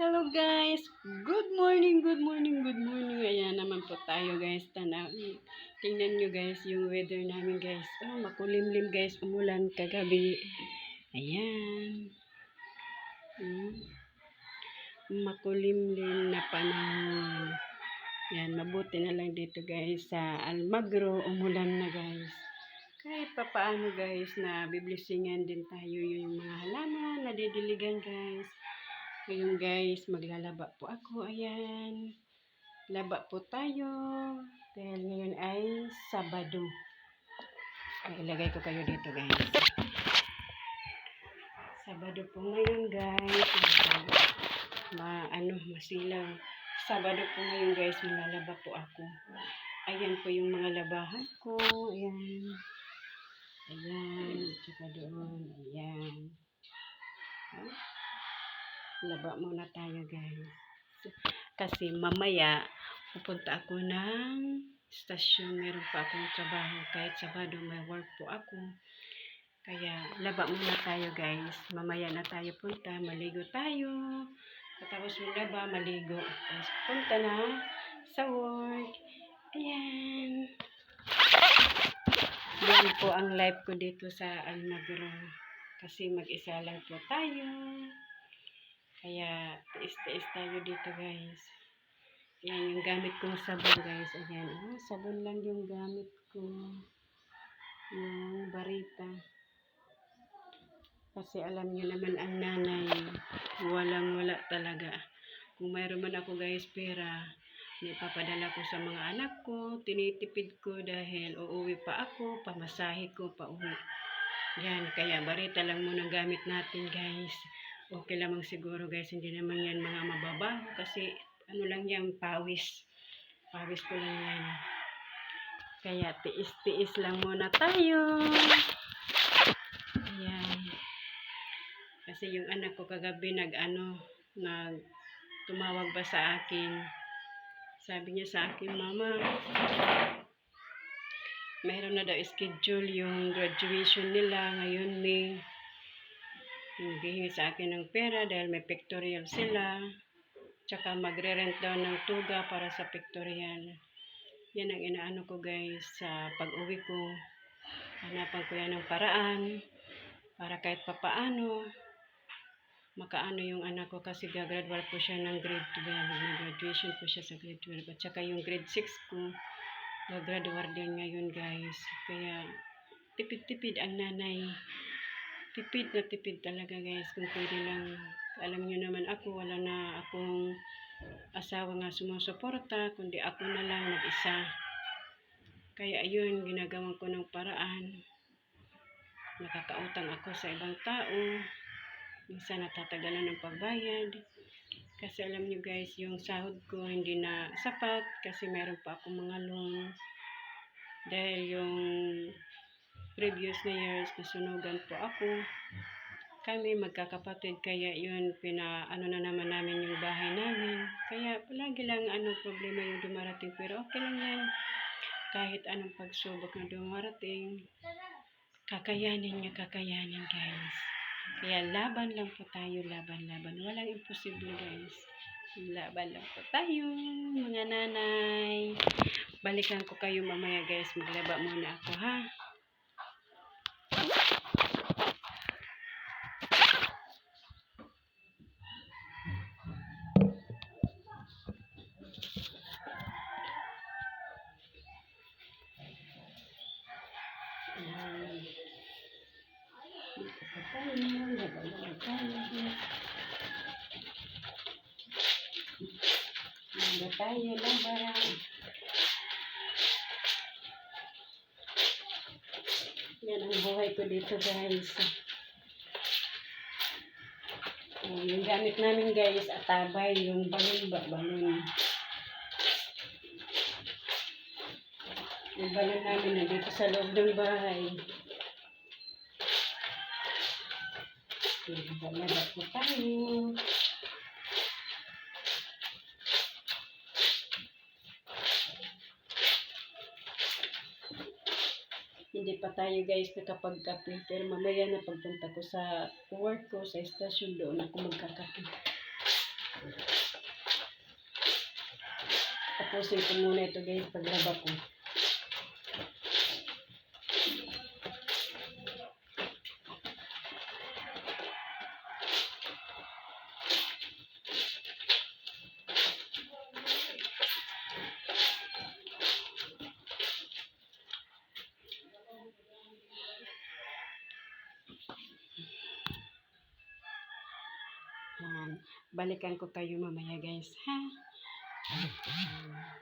Hello guys! Good morning, good morning, good morning. Ayan naman po tayo guys. Tingnan nyo guys yung weather namin guys. Oh, makulimlim guys. Umulan kagabi. Ayan. Makulimlim na panahon. Ayan, mabuti na lang dito guys. Sa Almagro, umulan na guys. Kahit papaano guys na biblisingan din tayo yung mga halaman, nadidiligan guys. Ngayon guys, maglalaba po ako. Ayan. Laba po tayo. Dahil ngayon ay Sabado. Ay, ilagay ko kayo dito guys. Sabado po ngayon guys. Masilaw. Sabado po ngayon guys, maglalaba po ako. Ayan po yung mga labahan ko. Ayan. Ayan. Tsaka doon. Ayan. Laba muna tayo guys. Kasi mamaya pupunta ako ng stasyon. Meron pa akong trabaho. Kahit Sabado may work po ako. Kaya laba muna tayo guys. Mamaya na tayo punta. Maligo tayo. Tapos maglaba, maligo. Tapos punta na sa work. Ayan. Yan po ang life ko dito sa Almagro. Kasi mag-isa lang po tayo. Kaya tiis-tiis tayo dito guys. Yan yung gamit kong sabon guys. Ayan. Sabon lang yung gamit ko. Yung Barita. Kasi alam niyo naman ang nanay. Walang-wala talaga. Kung mayroon man ako guys pera, ipapadala ko sa mga anak ko. Tinitipid ko dahil uuwi pa ako. Pamasahe ko pa uwi. Yan. Kaya Barita lang muna gamit natin guys. Okay lamang siguro guys, hindi naman yan mga mababaho kasi ano lang yan, pawis. Pawis ko lang yan. Kaya tiis-tiis lang muna tayo. Ayan. Kasi yung anak ko kagabi tumawag ba sa akin. Sabi niya sa akin, Mama, mayroon na daw schedule yung graduation nila ngayon May. Hinghi sa akin ng pera dahil may pictorial sila. Tsaka magre-rent daw ng tuga para sa pictorial. Yan ang inaano ko guys sa pag-uwi ko. Hanapan ko yan ng paraan para kahit papaano makaano yung anak ko kasi gagraduate po siya ng grade 12. Mag-graduation po siya sa grade 12. At tsaka yung grade 6 ko gagraduate din ngayon guys. Kaya tipid-tipid ang nanay. Tipid na tipid talaga guys. Kung pwede lang, alam nyo naman ako, wala na akong asawa nga sumusuporta, kundi ako na lang mag-isa. Kaya ayun, ginagawan ko ng paraan. Nakakautang ako sa ibang tao. Minsan natatagalan ng pagbayad. Kasi alam nyo guys, yung sahod ko hindi na sapat kasi meron pa akong mga loan. Dahil yung previous na years, nasunugan po ako. Kami magkakapatid, kaya yun, pinaano na naman namin yung bahay namin. Kaya palagi lang problema yung dumarating. Pero okay lang yan. Kahit anong pagsubok na dumarating, kakayanin guys. Kaya laban lang po tayo, laban. Walang imposible guys. Laban lang po tayo, mga nanay. Balikan ko kayo mamaya guys. Maglaba muna ako ha. Tayo laban. Yan ang buhay ko dito guys. Yung gamit namin guys, atabay, yung balon. Yung balon namin nandito sa loob ng bahay. Laba po tayo. Hindi pa tayo guys nakapagkape. Pero mamaya na pagpunta ko sa work ko, sa station doon ako magkakape. Ayusin ko muna ito guys, paglaba ko. Yan. Balikan ko kayo mamaya guys, ha? Balik ko kayo.